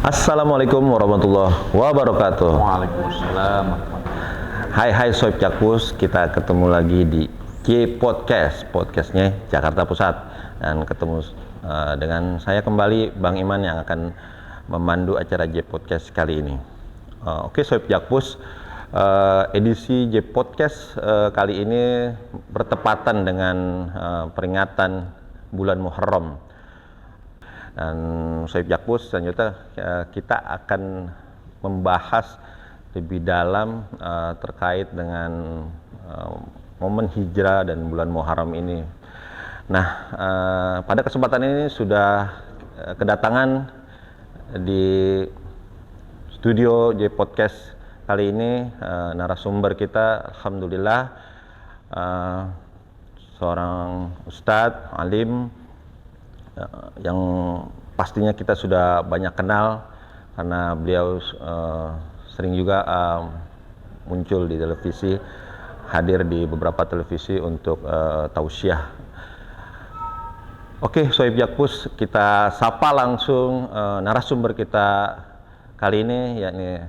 Assalamualaikum warahmatullahi wabarakatuh. Waalaikumsalam. Hai Soib Jakpus, kita ketemu lagi di J Podcast, podcastnya Jakarta Pusat, dan ketemu dengan saya kembali Bang Iman yang akan memandu acara J Podcast kali ini. Oke Soib Jakpus, edisi J Podcast kali ini bertepatan dengan peringatan bulan Muharram. Dan Soib Jakpus selanjutnya kita akan membahas lebih dalam terkait dengan momen hijrah dan bulan Muharram ini. Nah, pada kesempatan ini sudah kedatangan di studio J Podcast kali ini narasumber kita, alhamdulillah seorang ustadz alim yang pastinya kita sudah banyak kenal karena beliau sering juga muncul di televisi, hadir di beberapa televisi untuk tausiah. Oke, Soib Jakpus, kita sapa langsung narasumber kita kali ini, yakni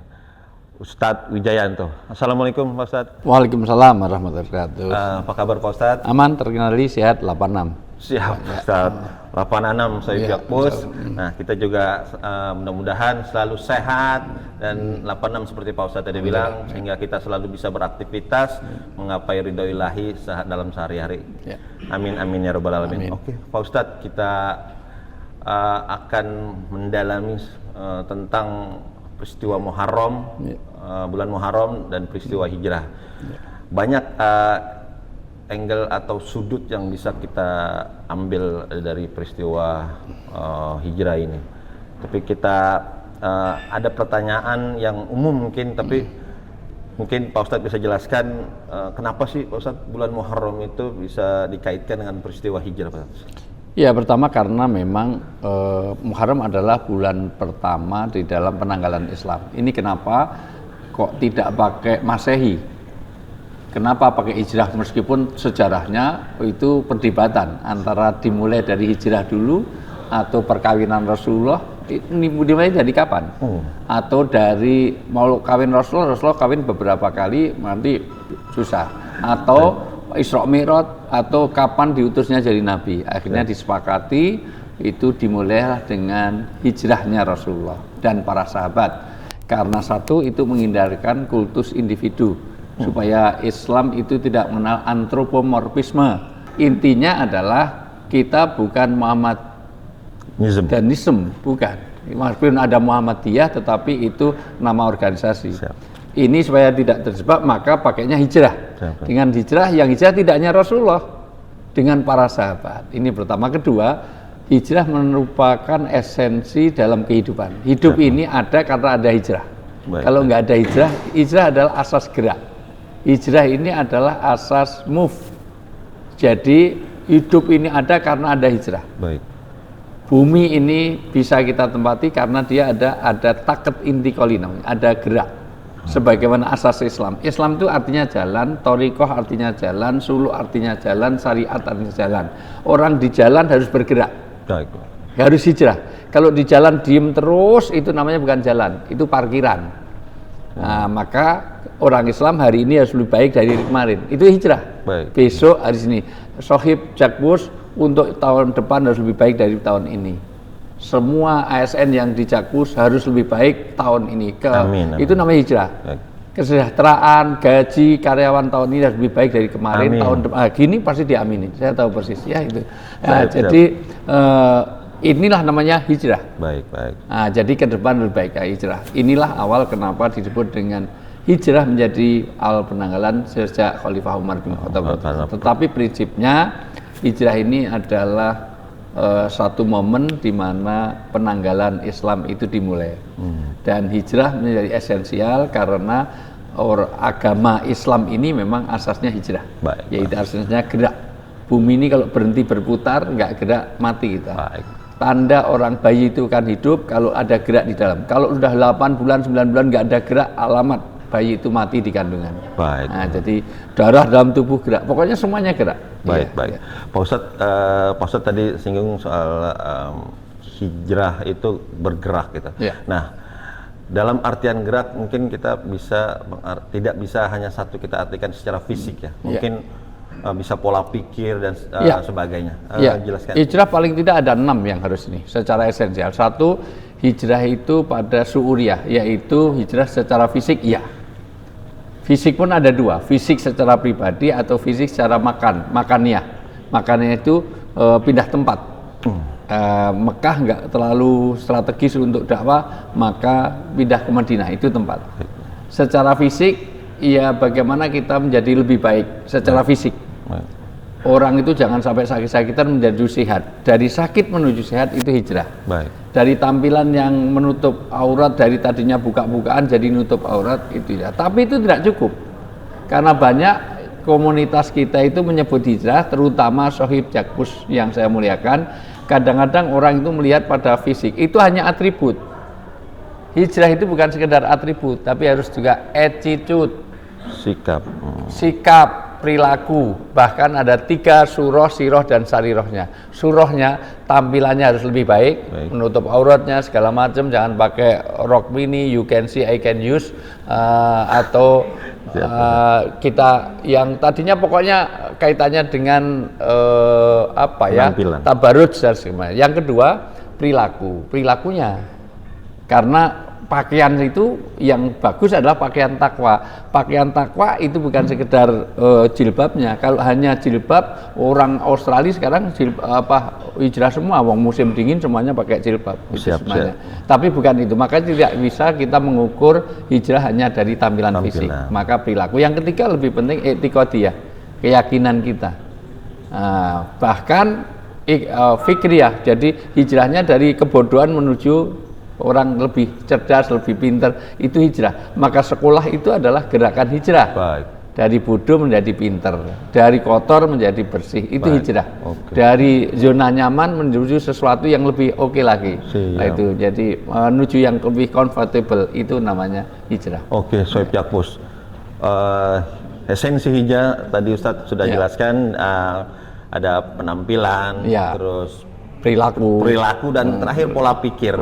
Ustadz Wijayanto. Assalamualaikum Pak Ustadz. Waalaikumsalam warahmatullahi wabarakatuh. Apa kabar Pak Ustadz? Aman, terkenali, sehat, 86. Siap Ustadz. 86 Soib Jakpus. Nah, kita juga mudah-mudahan selalu sehat dan 86 seperti Pak Ustadz tadi bilang, sehingga kita selalu bisa beraktivitas menggapai ridho ilahi dalam sehari-hari. Ya. Amin amin ya rabbal alamin. Oke, Pak Ustadz, kita akan mendalami tentang peristiwa Muharram, bulan Muharram dan peristiwa hijrah. Banyak angle atau sudut yang bisa kita ambil dari peristiwa hijrah ini. Tapi kita ada pertanyaan yang umum mungkin, tapi mungkin Pak Ustadz bisa jelaskan kenapa sih Pak Ustadz bulan Muharram itu bisa dikaitkan dengan peristiwa hijrah, Pak Ustadz? Ya, pertama karena memang Muharram adalah bulan pertama di dalam penanggalan Islam. Ini kenapa kok tidak pakai Masehi? Kenapa pakai hijrah, meskipun sejarahnya itu perdebatan antara dimulai dari hijrah dulu atau perkawinan Rasulullah, ini dimulai dari kapan? Atau dari mau kawin Rasulullah kawin beberapa kali nanti susah, atau Isra Mi'raj, atau kapan diutusnya jadi nabi. Akhirnya disepakati itu dimulai dengan hijrahnya Rasulullah dan para sahabat, karena satu itu menghindarkan kultus individu, supaya Islam itu tidak mengenal antropomorfisme. Intinya adalah kita bukan Muhammadanisme, bukan. Meskipun ada Muhammadiyah, tetapi itu nama organisasi. Siap. Ini supaya tidak terjebak, maka pakainya hijrah. Siap. Dengan hijrah, yang hijrah tidak hanya Rasulullah, dengan para sahabat. Ini pertama. Kedua, hijrah merupakan esensi dalam kehidupan. Hidup ini ada karena ada hijrah. Kalau nggak ada hijrah, hijrah adalah asas gerak. Hijrah ini adalah asas move. Jadi hidup ini ada karena ada hijrah. Baik. Bumi ini bisa kita tempati karena dia ada taket intikoli, ada gerak. Sebagaimana asas Islam. Islam itu artinya jalan, thoriqoh artinya jalan, suluk artinya jalan, syariat artinya jalan. Orang di jalan harus bergerak. Baik. Harus hijrah. Kalau di jalan diem terus, itu namanya bukan jalan, itu parkiran. Nah, maka orang Islam hari ini harus lebih baik dari kemarin. Itu hijrah. Baik. Besok hari ini Sohib Jakpus untuk tahun depan harus lebih baik dari tahun ini. Semua ASN yang di Jakpus harus lebih baik tahun ini. Amin. Itu namanya hijrah. Baik. Kesejahteraan, gaji karyawan tahun ini harus lebih baik dari kemarin. Amin. Tahun depan gini pasti diaminin. Saya tahu persis ya itu. Nah, jadi inilah namanya hijrah. Baik. Nah, jadi ke depan lebih baik hijrah. Inilah awal kenapa disebut dengan hijrah menjadi awal penanggalan sejak Khalifah Umar bin Khattab. Tetapi prinsipnya hijrah ini adalah satu momen di mana penanggalan Islam itu dimulai. Dan hijrah menjadi esensial karena agama Islam ini memang asasnya hijrah. Yaitu asasnya gerak. Bumi ini kalau berhenti berputar, nggak gerak, mati kita. Baik. Tanda orang bayi itu kan hidup kalau ada gerak di dalam. Kalau sudah 8 bulan, 9 bulan nggak ada gerak, alamat bayi itu mati di kandungan. Baik. Nah, jadi darah dalam tubuh gerak, pokoknya semuanya gerak. Baik. Pak Ustadz tadi singgung soal hijrah itu bergerak gitu. Ya. Nah, dalam artian gerak mungkin kita bisa tidak bisa hanya satu kita artikan secara fisik ya. Mungkin bisa pola pikir dan sebagainya. Jelaskan. Hijrah paling tidak ada 6 yang harus ini secara esensial. Satu, hijrah itu pada su'uriyah, yaitu hijrah secara fisik, ya. Fisik pun ada 2, fisik secara pribadi atau fisik secara makannya. Makannya itu pindah tempat. Mekah nggak terlalu strategis untuk dakwah, maka pindah ke Madinah, itu tempat. Secara fisik, ya bagaimana kita menjadi lebih baik secara fisik. Orang itu jangan sampai sakit-sakitan menjadi sehat. Dari sakit menuju sehat itu hijrah. Baik. Dari tampilan yang menutup aurat, dari tadinya buka-bukaan jadi nutup aurat, itu ya. Tapi itu tidak cukup. Karena banyak komunitas kita itu menyebut hijrah, terutama Sohib Jakpus yang saya muliakan. Kadang-kadang orang itu melihat pada fisik, itu hanya atribut. Hijrah itu bukan sekedar atribut, tapi harus juga attitude, sikap, perilaku. Bahkan ada 3 surah, siroh, dan sarirohnya. Surahnya tampilannya harus lebih baik, menutup auratnya segala macam, jangan pakai rok mini, you can see, I can use, atau kita yang tadinya pokoknya kaitannya dengan tabarruj dan sebagainya. Yang kedua, perilakunya. Karena pakaian itu yang bagus adalah pakaian takwa. Pakaian takwa itu bukan sekedar jilbabnya. Kalau hanya jilbab, orang Australia sekarang hijrah semua, wong musim dingin semuanya pakai jilbab. Siap. Tapi bukan itu. Maka tidak bisa kita mengukur hijrah hanya dari tampilan fisik. Maka perilaku. Yang ketiga lebih penting etikadiyah, keyakinan kita. Bahkan fikriyah. Jadi hijrahnya dari kebodohan menuju orang lebih cerdas, lebih pintar, itu hijrah. Maka sekolah itu adalah gerakan hijrah. Baik. Dari bodoh menjadi pintar, dari kotor menjadi bersih, itu hijrah. Dari zona nyaman menuju sesuatu yang lebih oke lagi. Nah, itu jadi menuju yang lebih comfortable, itu namanya hijrah. Oke, Sohib Jakpus. Esensi hijrah tadi Ustadz sudah jelaskan, ada penampilan, terus perilaku dan terakhir pola pikir,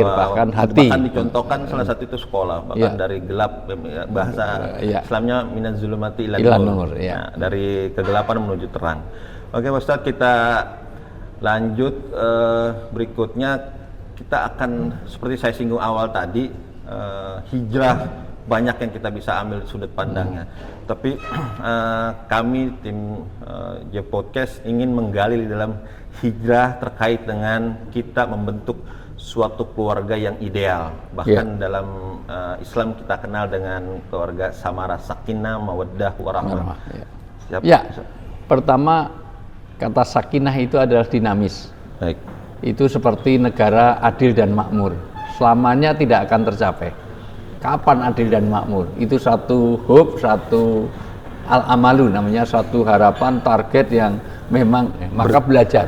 bahkan hati. Bahkan dicontohkan salah satu itu sekolah, bahkan dari gelap, bahasa Islamnya minaz zulumati ilan nur. Nah, dari kegelapan menuju terang. Oke, Ustaz, kita lanjut. Berikutnya kita akan seperti saya singgung awal tadi, hijrah banyak yang kita bisa ambil sudut pandangnya. Tapi kami tim J-Podcast ingin menggali di dalam hijrah terkait dengan kita membentuk suatu keluarga yang ideal. Bahkan dalam Islam kita kenal dengan keluarga samara, sakinah, mawaddah, warahmah. Pertama, kata sakinah itu adalah dinamis. Baik. Itu seperti negara adil dan makmur. Selamanya tidak akan tercapai. Kapan adil dan makmur? Itu satu hope, satu al-amalu, namanya satu harapan, target yang memang maka belajar.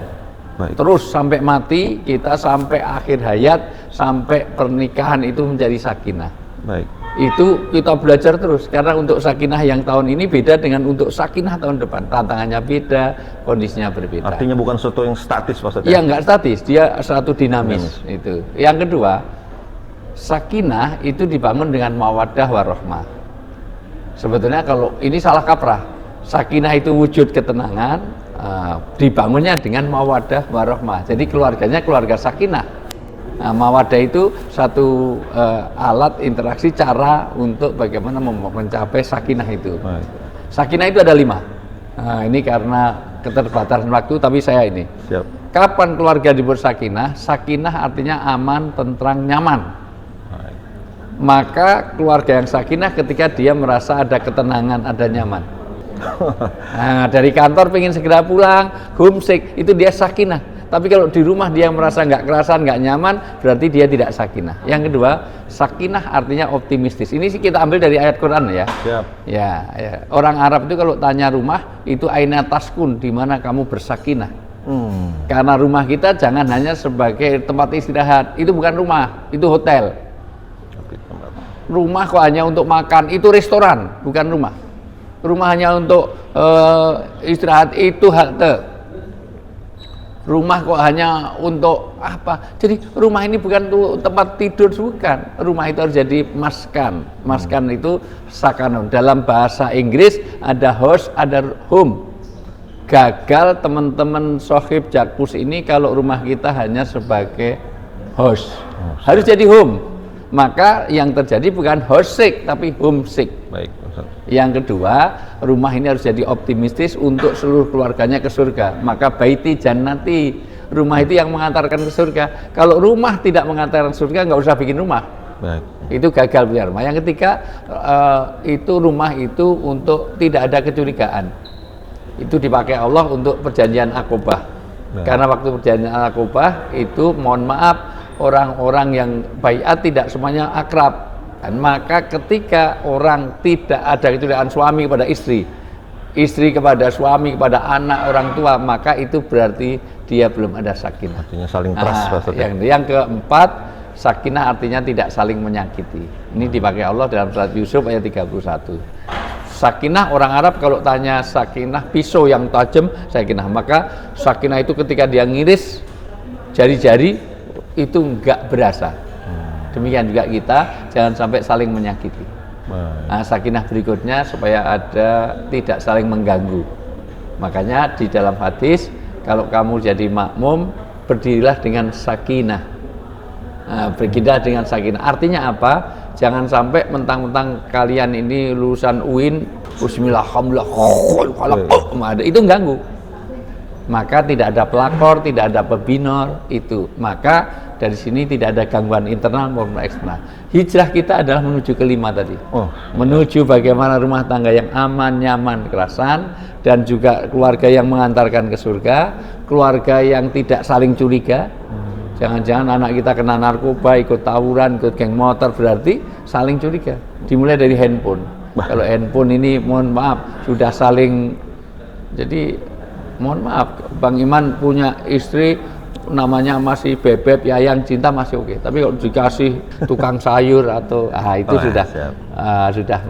Baik. Terus sampai mati, kita sampai akhir hayat, sampai pernikahan itu menjadi sakinah. Baik. Itu kita belajar terus, karena untuk sakinah yang tahun ini beda dengan untuk sakinah tahun depan. Tantangannya beda, kondisinya berbeda. Artinya bukan sesuatu yang statis maksudnya? Iya, nggak statis, dia satu dinamis. Itu. Yang kedua, sakinah itu dibangun dengan mawaddah warahmah. Sebetulnya kalau ini salah kaprah, sakinah itu wujud ketenangan, dibangunnya dengan mawaddah warahmah. Jadi keluarganya keluarga sakinah. Mawaddah itu satu alat interaksi, cara untuk bagaimana mencapai sakinah itu. Baik. Sakinah itu ada 5. Ini karena keterbatasan waktu, tapi saya ini. Siap. Kapan keluarga dibuat sakinah? Sakinah artinya aman, tentram, nyaman. Baik. Maka keluarga yang sakinah ketika dia merasa ada ketenangan, ada nyaman. Nah, dari kantor pengen segera pulang, homesick, itu dia sakinah. Tapi kalau di rumah dia merasa nggak kerasan, nggak nyaman, berarti dia tidak sakinah. Yang kedua, sakinah artinya optimistis. Ini sih kita ambil dari ayat Quran ya. Siap. Ya. Orang Arab itu kalau tanya rumah, itu aina taskun, di mana kamu bersakinah. Karena rumah kita jangan hanya sebagai tempat istirahat, itu bukan rumah, itu hotel. Rumah kok hanya untuk makan, itu restoran, bukan rumah. Rumah hanya untuk istirahat, itu halte. Rumah kok hanya untuk apa? Jadi rumah ini bukan untuk tempat tidur, bukan. Rumah itu harus jadi maskan. Maskan itu sakanun. Dalam bahasa Inggris ada house, ada home. Gagal teman-teman sohib Jakpus ini kalau rumah kita hanya sebagai house. Harus jadi home. Maka yang terjadi bukan homesick tapi homesick. Baik, Ustaz. Yang kedua, rumah ini harus jadi optimistis untuk seluruh keluarganya ke surga. Maka baiti jannati, rumah itu yang mengantarkan ke surga. Kalau rumah tidak mengantarkan ke surga, nggak usah bikin rumah. Baik. Itu gagal punya rumah. Yang ketiga, itu rumah itu untuk tidak ada kecurigaan. Itu dipakai Allah untuk perjanjian Aqobah. Karena waktu perjanjian Aqobah itu, mohon maaf, orang-orang yang baiat tidak semuanya akrab. Dan maka ketika orang tidak ada kecurigaan suami kepada istri, istri kepada suami, kepada anak, orang tua, maka itu berarti dia belum ada sakinah. Artinya saling trust, maksudnya. Yang keempat, sakinah artinya tidak saling menyakiti. Ini dipakai Allah dalam surat Yusuf ayat 31. Sakinah, orang Arab kalau tanya sakinah, pisau yang tajam, sakinah. Maka sakinah itu ketika dia ngiris jari-jari itu enggak berasa. Demikian juga kita, jangan sampai saling menyakiti. Nah, sakinah berikutnya supaya ada tidak saling mengganggu. Makanya di dalam hadis, kalau kamu jadi makmum, berdirilah dengan sakinah. Nah, berdirilah dengan sakinah. Artinya apa? Jangan sampai mentang-mentang kalian ini lulusan UIN, bismillahirrahmanirrahim, itu mengganggu. Maka tidak ada pelakor, tidak ada pebinor, itu. Maka dari sini tidak ada gangguan internal maupun eksternal. Hijrah kita adalah menuju kelima tadi. Menuju bagaimana rumah tangga yang aman, nyaman, kerasan, dan juga keluarga yang mengantarkan ke surga, keluarga yang tidak saling curiga. Jangan-jangan anak kita kena narkoba, ikut tawuran, ikut geng motor, berarti saling curiga. Dimulai dari handphone. Kalau handphone ini, mohon maaf, sudah saling, jadi mohon maaf, Bang Iman punya istri namanya masih Bebek, Yayang, Cinta masih oke. Tapi kalau dikasih tukang sayur atau itu sudah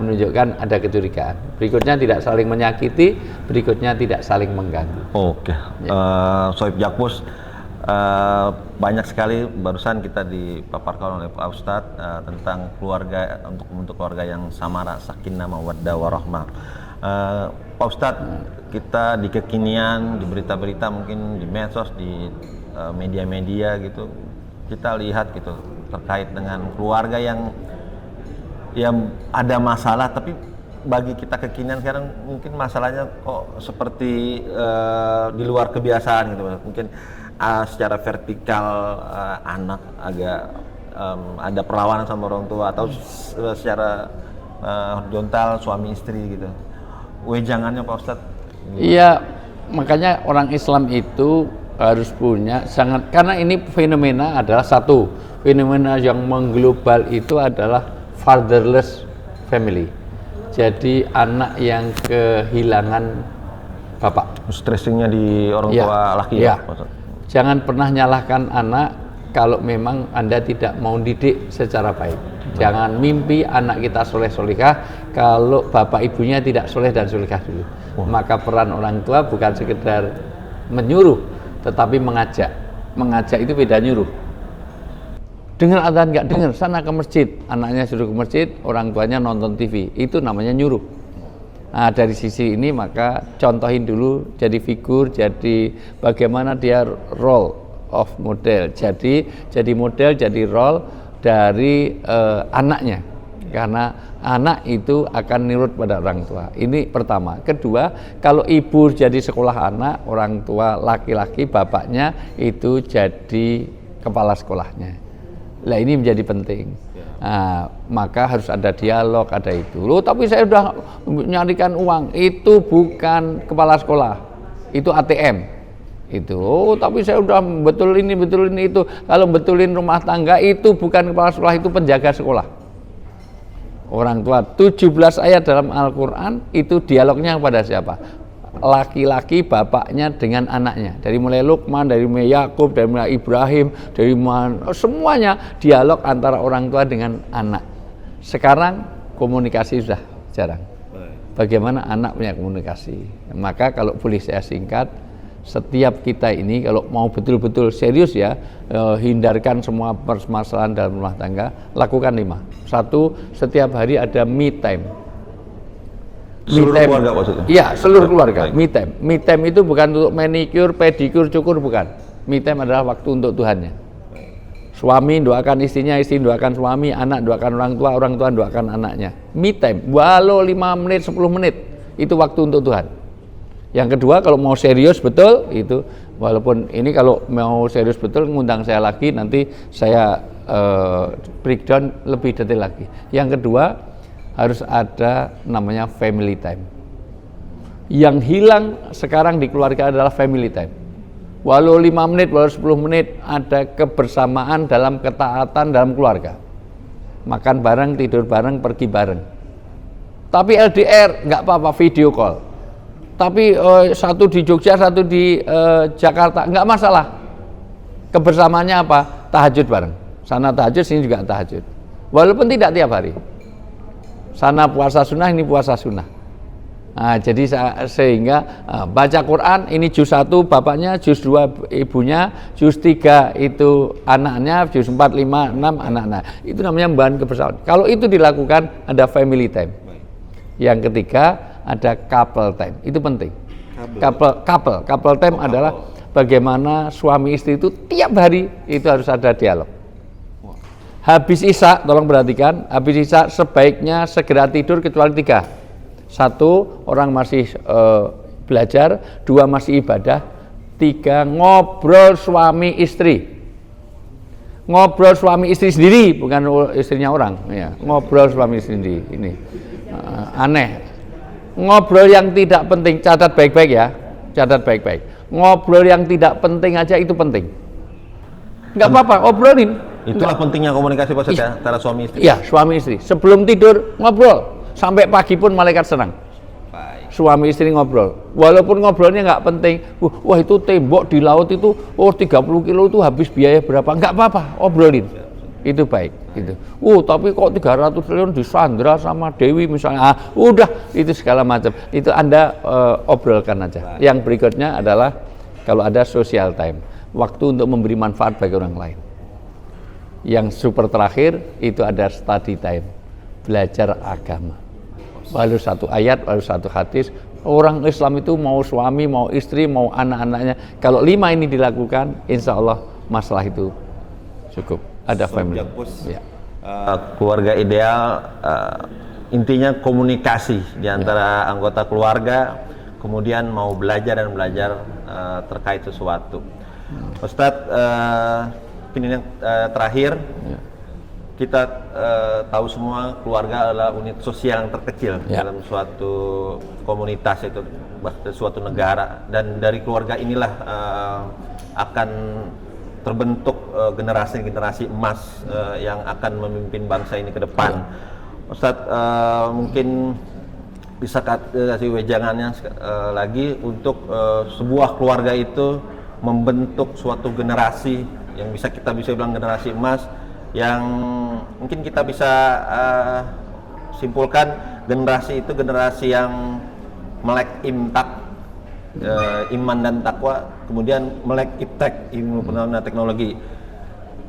menunjukkan ada kecurigaan. Berikutnya tidak saling menyakiti, berikutnya tidak saling mengganggu. Oke. Sohib Jakpus, banyak sekali barusan kita dipaparkan oleh Pak Ustadz tentang keluarga, untuk membentuk keluarga yang samara, sakinah, mawaddah, warahmah. Pak Ustadz, kita di kekinian, di berita-berita, mungkin di medsos, di media-media gitu, kita lihat gitu terkait dengan keluarga yang ada masalah, tapi bagi kita kekinian sekarang mungkin masalahnya kok seperti di luar kebiasaan gitu. Mungkin secara vertikal anak agak ada perlawanan sama orang tua, atau secara horizontal suami istri gitu. Wejangannya Pak Ustadz. Iya, makanya orang Islam itu harus punya sangat, karena ini fenomena adalah satu fenomena yang mengglobal, itu adalah fatherless family. Jadi anak yang kehilangan bapak. Stressingnya di orang tua laki ya. Jangan pernah nyalahkan anak kalau memang Anda tidak mau didik secara baik. Jangan mimpi anak kita soleh-solehah kalau bapak ibunya tidak soleh dan solehah dulu. Maka peran orang tua bukan sekedar menyuruh, tetapi mengajak. Mengajak itu beda nyuruh. Dengar adzan nggak dengar, sana ke masjid. Anaknya suruh ke masjid, orang tuanya nonton TV. Itu namanya nyuruh. Nah, dari sisi ini maka contohin dulu, jadi figur, jadi bagaimana dia role of model. Jadi model, jadi role dari anaknya. Karena anak itu akan nurut pada orang tua. Ini pertama. Kedua, kalau ibu jadi sekolah anak, orang tua laki-laki, bapaknya itu jadi kepala sekolahnya. Nah, ini menjadi penting. Nah, maka harus ada dialog, ada itu. Loh, tapi saya sudah nyarikan uang. Itu bukan kepala sekolah, itu ATM. Itu. Oh, tapi saya sudah betulin ini itu. Kalau betulin rumah tangga itu bukan kepala sekolah, itu penjaga sekolah. Orang tua. 17 ayat dalam Al-Quran itu dialognya kepada siapa? Laki-laki bapaknya dengan anaknya. Dari mulai Luqman, dari mulai Yakub, dari mulai Ibrahim, dari semuanya dialog antara orang tua dengan anak. Sekarang komunikasi sudah jarang. Bagaimana anak punya komunikasi? Maka kalau boleh saya singkat, Setiap kita ini kalau mau betul-betul serius ya, hindarkan semua permasalahan dalam rumah tangga, lakukan 5. 1, setiap hari ada me time. Seluruh keluarga maksudnya? Iya, seluruh keluarga. Baik. Me time. Me time itu bukan untuk manicure, pedicure, cukur, bukan. Me time adalah waktu untuk Tuhannya. Suami doakan istrinya, istri doakan suami, anak doakan orang tua doakan anaknya. Me time, walau 5 menit, 10 menit, itu waktu untuk Tuhan. Yang kedua, kalau mau serius betul, itu walaupun ini kalau mau serius betul, ngundang saya lagi, nanti saya breakdown lebih detail lagi. Yang kedua, harus ada namanya family time. Yang hilang sekarang di keluarga adalah family time. Walau 5 menit, walau 10 menit, ada kebersamaan dalam ketaatan dalam keluarga. Makan bareng, tidur bareng, pergi bareng. Tapi LDR, nggak apa-apa, video call. Tapi satu di Jogja, satu di Jakarta, nggak masalah. Kebersamaannya apa? Tahajud bareng. Sana tahajud, sini juga tahajud. Walaupun tidak tiap hari. Sana puasa sunnah, ini puasa sunnah. Nah, jadi sehingga baca Quran, ini juz 1 bapaknya, juz 2 ibunya, juz 3 itu anaknya, juz 4, 5, 6 anak-anak. Itu namanya bahan kebersamaan. Kalau itu dilakukan, ada family time. Yang ketiga, ada couple time, itu penting. Couple time adalah bagaimana suami istri itu tiap hari itu harus ada dialog. Habis isya, tolong perhatikan, habis isya sebaiknya segera tidur kecuali 3. 1, orang masih belajar, 2 masih ibadah, 3 ngobrol suami istri. Ngobrol suami istri sendiri, bukan istrinya orang, ya. Ngobrol suami istri sendiri, ini aneh. Ngobrol yang tidak penting, catat baik-baik ya, catat baik-baik. Ngobrol yang tidak penting aja itu penting. Nggak apa-apa, obrolin. Itulah pentingnya komunikasi Pak Ustadz ya, antara suami istri. Iya, suami istri. Sebelum tidur ngobrol, sampai pagi pun malaikat senang. Suami istri ngobrol, walaupun ngobrolnya nggak penting. Wah itu tembok di laut itu, 30 kilo itu habis biaya berapa? Nggak apa-apa, obrolin. Itu baik gitu. Tapi kok 300 triliun disandra sama Dewi misalnya. Udah itu segala macam. Itu Anda obrolkan aja. Yang berikutnya adalah kalau ada social time, waktu untuk memberi manfaat bagi orang lain. Yang super terakhir itu ada study time, belajar agama. Lalu 1 ayat, lalu 1 hadis. Orang Islam itu mau suami, mau istri, mau anak-anaknya. Kalau 5 ini dilakukan, insya Allah masalah itu cukup. Ada family. Ya. Keluarga ideal intinya komunikasi di antara anggota keluarga, kemudian mau belajar dan belajar terkait sesuatu. Ustadz, ini yang terakhir, kita tahu semua keluarga adalah unit sosial yang terkecil dalam suatu komunitas, itu bahkan suatu negara, dan dari keluarga inilah akan terbentuk generasi-generasi emas yang akan memimpin bangsa ini ke depan. Ustadz, mungkin bisa kasih wejangannya lagi untuk sebuah keluarga itu membentuk suatu generasi yang bisa bilang generasi emas, yang mungkin kita bisa simpulkan generasi itu generasi yang melek imtak, iman dan takwa, kemudian melek iptek, ilmu pengetahuan dan teknologi.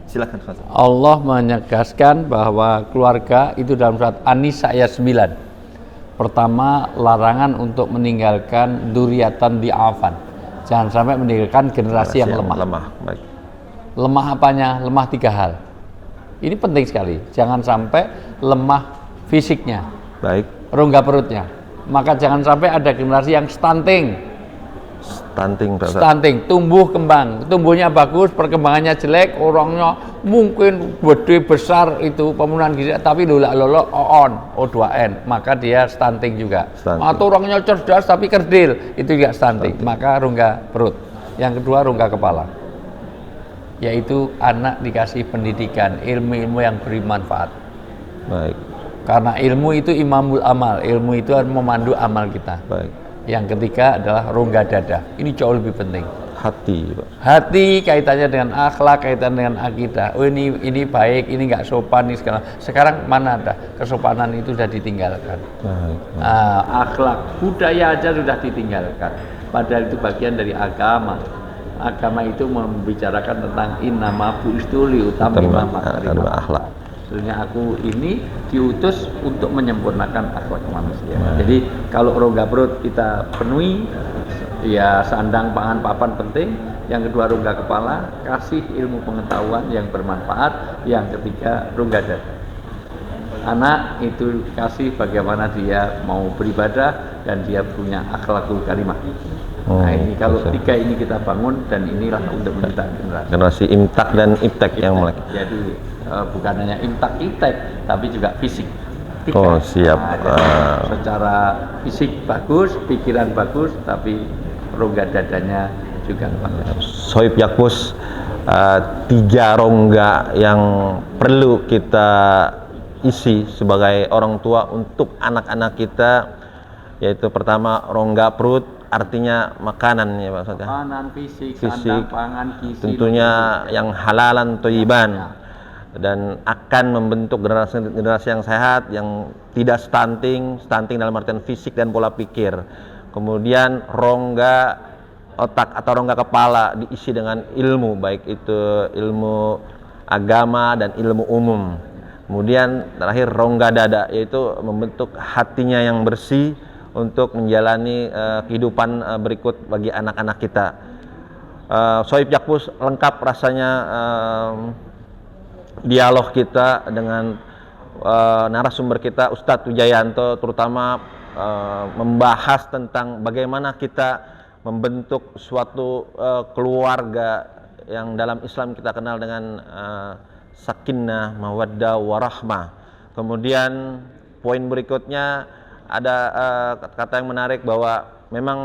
Silakan Ustaz. Allah menegaskan bahwa keluarga itu dalam surat An-Nisa ayat 9. Pertama, larangan untuk meninggalkan dzurriatan di'afan. Jangan sampai meninggalkan generasi yang lemah. Baik. Lemah apanya? Lemah 3 hal. Ini penting sekali. Jangan sampai lemah fisiknya. Baik. Rongga perutnya. Maka jangan sampai ada generasi yang stunting. Stunting, tumbuh kembang, tumbuhnya bagus, perkembangannya jelek, orangnya mungkin gede besar itu pemenuhan gizi, tapi lolak O2N, maka dia stunting juga. Atau orangnya cerdas tapi kerdil, itu juga stunting. Maka rongga perut. Yang kedua rongga kepala, yaitu anak dikasih pendidikan, ilmu-ilmu yang bermanfaat. Baik. Karena ilmu itu imamul amal, ilmu itu memandu amal kita. Baik. Yang ketiga adalah rongga dada. Ini jauh lebih penting. Hati, Pak. Hati kaitannya dengan akhlak, kaitan dengan akidah. Oh ini baik, ini nggak sopan, ini segala. Sekarang mana ada kesopanan itu sudah ditinggalkan. Akhlak, budaya aja sudah ditinggalkan. Padahal itu bagian dari agama. Agama itu membicarakan tentang innama bu'istu liutammima makarimah akhlak. Sebenarnya aku ini diutus untuk menyempurnakan akhlak manusia. Jadi kalau rongga perut kita penuhi, ya sandang pangan papan penting. Yang kedua rongga kepala, kasih ilmu pengetahuan yang bermanfaat. Yang ketiga rongga dada. Anak itu kasih bagaimana dia mau beribadah dan dia punya akhlakul karimah. Nah ini kalau tiga ini kita bangun dan inilah untuk mendidik generasi imtak dan iptek yang mulai. Jadi bukan hanya imtak iptek tapi juga fisik. Tiga. Oh siap. Secara fisik bagus, pikiran bagus, tapi rongga dadanya juga bagus. Sohib Yakbus, 3 rongga yang perlu kita isi sebagai orang tua untuk anak-anak kita, yaitu pertama rongga perut, artinya makanan ya Pak Ustaz. Makanan fisik, sandang pangan, gizi. Tentunya yang halalan thayyiban dan akan membentuk generasi yang sehat, yang tidak stunting dalam artian fisik dan pola pikir. Kemudian rongga otak atau rongga kepala diisi dengan ilmu, baik itu ilmu agama dan ilmu umum. Kemudian terakhir rongga dada, yaitu membentuk hatinya yang bersih untuk menjalani kehidupan berikut bagi anak-anak kita. Sohib Yakbus, lengkap rasanya dialog kita dengan narasumber kita Ustadz Wijayanto, terutama membahas tentang bagaimana kita membentuk suatu keluarga yang dalam Islam kita kenal dengan sakinah, mawaddah, warahmah. Kemudian poin berikutnya ada kata yang menarik bahwa memang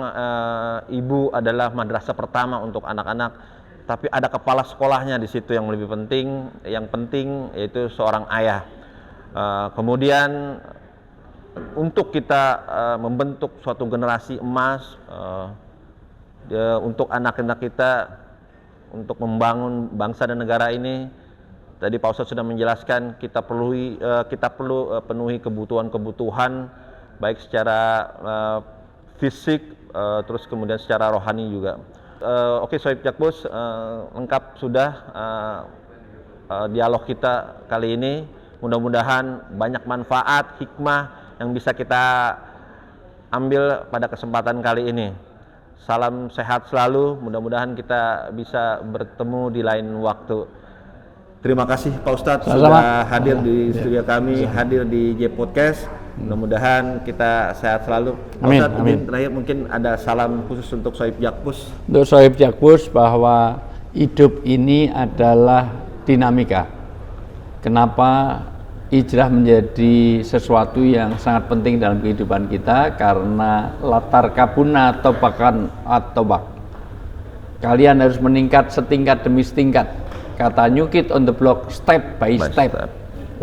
ibu adalah madrasah pertama untuk anak-anak, tapi ada kepala sekolahnya di situ yang lebih penting. Yang penting yaitu seorang ayah. Kemudian untuk kita membentuk suatu generasi emas untuk anak-anak kita, untuk membangun bangsa dan negara ini. Tadi Pak Ustadz sudah menjelaskan kita perlu penuhi kebutuhan baik secara fisik, terus kemudian secara rohani juga. Oke, Sohib Yakbus, lengkap sudah dialog kita kali ini. Mudah-mudahan banyak manfaat, hikmah yang bisa kita ambil pada kesempatan kali ini. Salam sehat selalu, mudah-mudahan kita bisa bertemu di lain waktu. Terima kasih Pak Ustadz sudah hadir di studio kami, hadir di J Podcast. Mudah-mudahan kita sehat selalu. Amin, Ustadz, amin. Terakhir mungkin ada salam khusus untuk Sohib Yakbus. Untuk Sohib Yakbus, bahwa hidup ini adalah dinamika. Kenapa hijrah menjadi sesuatu yang sangat penting dalam kehidupan kita? Karena latar kabuna tobakan atobak. Kalian harus meningkat setingkat demi setingkat. Kata New Kid on the Block, step by step.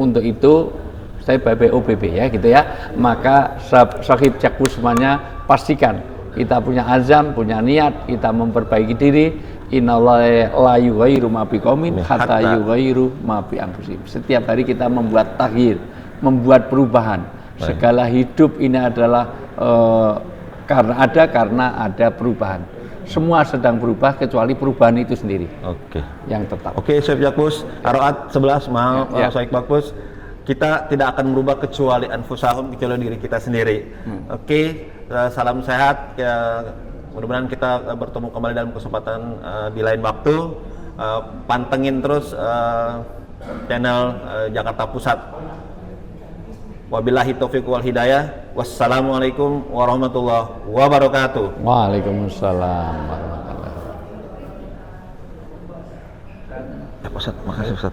Untuk itu step by BOBB ya gitu ya. Maka Sohib Yakbus semuanya pastikan kita punya azam, punya niat, kita memperbaiki diri. Innallaha la yughayyiru ma biqaumin hatta yughayyiru ma bi anfusihim. Setiap hari kita membuat taghyir, membuat perubahan. Segala hidup ini adalah karena ada perubahan. Semua sedang berubah kecuali perubahan itu sendiri. Oke. Yang tetap. Oke, Sohib Yakbus, Ar-Ra'd 11 Sohib Yakbus, kita tidak akan berubah kecuali anfusahum, kecuali diri kita sendiri. Oke, salam sehat. Mudah-mudahan kita bertemu kembali dalam kesempatan di lain waktu. Pantengin terus channel Jakarta Pusat. Wabillahi taufiq wal hidayah. Wassalamualaikum warahmatullahi wabarakatuh. Waalaikumsalam warahmatullahi wabarakatuh. Ya Ustaz, makasih Ustaz.